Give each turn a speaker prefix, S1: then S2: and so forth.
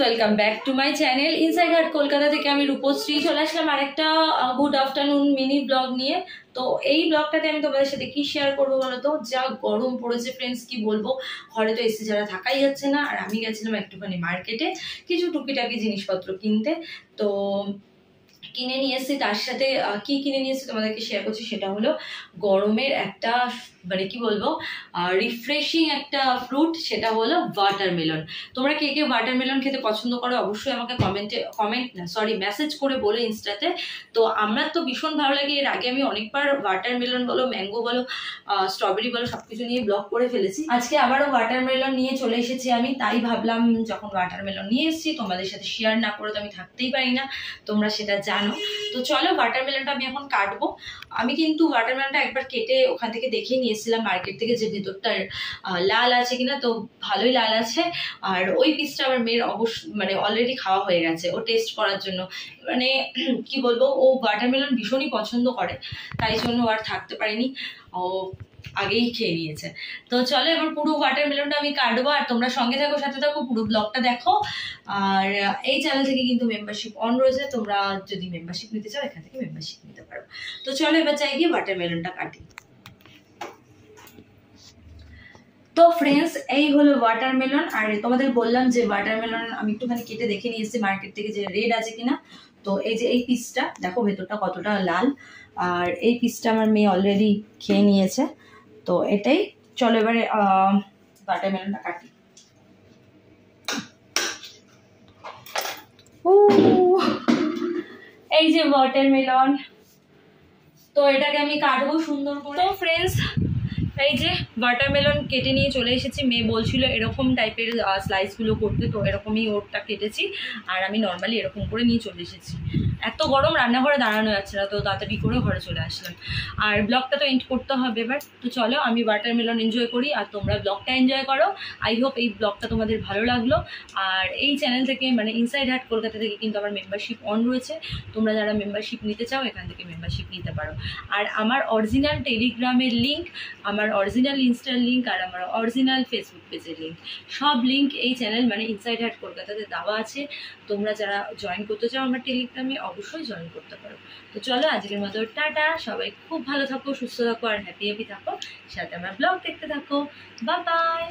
S1: Welcome back to my channel inside heart Kolkata থেকে আমি রূপশ্রী চলে আসলাম আরেকটা গুড আফটারনুন মিনি ব্লগ নিয়ে। তো এই ব্লগটাতে আমি তোমাদের সাথে কি শেয়ার করবো বলো তো, যা গরম পড়েছে ফ্রেন্ডস, কি বলবো। ঘরে তো এসি ছাড়া থাকাই যাচ্ছে না। আর আমি গেছিলাম একটুখানি মার্কেটে কিছু টুকিটাকি জিনিসপত্র কিনতে। তো কিনে নিয়ে এসেছি, তার সাথে কি কিনে নিয়ে এসেছি তোমাদেরকে শেয়ার করছি। সেটা হলো গরমের একটা মানে কি বলবো রিফ্রেশিং একটা ফ্রুট, সেটা হলো ওয়াটারমেলন। তোমরা কে কে ওয়াটারমেলন খেতে পছন্দ করো অবশ্যই আমাকে মেসেজ করে বলো ইনস্টাতে। তো আমার তো ভীষণ ভালো লাগে। এর আগে আমি অনেকবার ওয়াটারমেলন বলো, ম্যাঙ্গো বলো, স্ট্রবেরি বলো, সবকিছু নিয়ে ব্লগ করে ফেলেছি। আজকে আবারও ওয়াটারমেলন নিয়ে চলে এসেছি আমি। তাই ভাবলাম যখন ওয়াটারমেলন নিয়ে এসেছি তোমাদের সাথে শেয়ার না করে তো আমি থাকতেই পারি না, তোমরা সেটা জানো। তো চলো ওয়াটারমেলনটা আমি এখন কাটবো। আমি কিন্তু ওয়াটারমেলনটা একবার কেটে ওখান থেকে দেখে নিয়েছিলাম মার্কেট থেকে যে ভেতরটার লাল আছে কিনা। তো ভালোই লাল আছে। আর ওই পিসটা আমার মেয়ের মানে অলরেডি খাওয়া হয়ে গেছে, ও টেস্ট করার জন্য। মানে কি বলবো, ও ওয়াটারমেলন ভীষণই পছন্দ করে, তাই জন্য আর থাকতে পারিনি, ও আগেই খেয়ে নিয়েছে। তো চলো এবার পুরো ওয়াটারমেলনটা আমি কাটবো, আর তোমরা সঙ্গে থাকো, সাথে থাকো, পুরো ব্লগটা দেখো। আর এই চ্যানেল থেকে কিন্তু মেম্বারশিপ অন রয়েছে, তোমরা যদি মেম্বারশিপ নিতে চাও এখান থেকে মেম্বারশিপ নিতে পারো। তো চলো এবার চাই গিয়ে ওয়াটারমেলনটা কাটি। তো ফ্রেন্ডস, এই হলো ওয়াটারমেলন। আর তোমাদের বললাম যে ওয়াটারমেলন আমি একটুখানি কেটে দেখে নিয়ে এসেছি মার্কেট থেকে যে রেড আছে কিনা। তো এই যে এই পিসটা দেখো ভেতরটা কতটা লাল, আর এই পিসটা আমার মেয়ে অলরেডি খেয়ে নিয়েছে। তো এটাই, চলো এবারে ওয়াটারমেলনটা কাটি। এই যে ওয়াটারমেলন, তো এটাকে আমি কাটবো সুন্দর করে। তো ফ্রেন্ডস, এই যে ওয়াটারমেলন কেটে নিয়ে চলে এসেছি। মেয়ে বলছিল এরকম টাইপের স্লাইসগুলো করতে, তো এরকমই ওরটা কেটেছি। আর আমি নর্মালি এরকম করে নিয়ে চলে এসেছি। এত গরম রান্নাঘরে দাঁড়ানো যাচ্ছে না, তো তাড়াতাড়ি করে ঘরে চলে আসলাম। আর ব্লগটা তো এন্ড করতে হবে এবার। তো চলো আমি ওয়াটারমেলন এনজয় করি আর তোমরা ব্লগটা এনজয় করো। আই হোপ এই ব্লগটা তোমাদের ভালো লাগলো। আর এই চ্যানেল থেকে মানে ইনসাইড হার্ট কলকাতা থেকে কিন্তু আমার মেম্বারশিপ অন রয়েছে। তোমরা যারা মেম্বারশিপ নিতে চাও এখান থেকে মেম্বারশিপ নিতে পারো। আর আমার অরিজিনাল টেলিগ্রামের লিঙ্ক, আমার অরিজিনাল ইনস্টার লিঙ্ক, আর আমার অরিজিনাল ফেসবুক পেজের লিঙ্ক, সব লিঙ্ক এই চ্যানেল মানে ইনসাইড হার্ট কলকাতাতে দেওয়া আছে। তোমরা যারা জয়েন করতে চাও আমার টেলিগ্রামে অবশ্যই জয়েন করতে পারো। তো চলো আজকের মতো টাটা, সবাই খুব ভালো থাকো, সুস্থ থাকো, আর হ্যাপি থাকো, সাথে আমার ব্লগ দেখতে থাকো। Bye bye.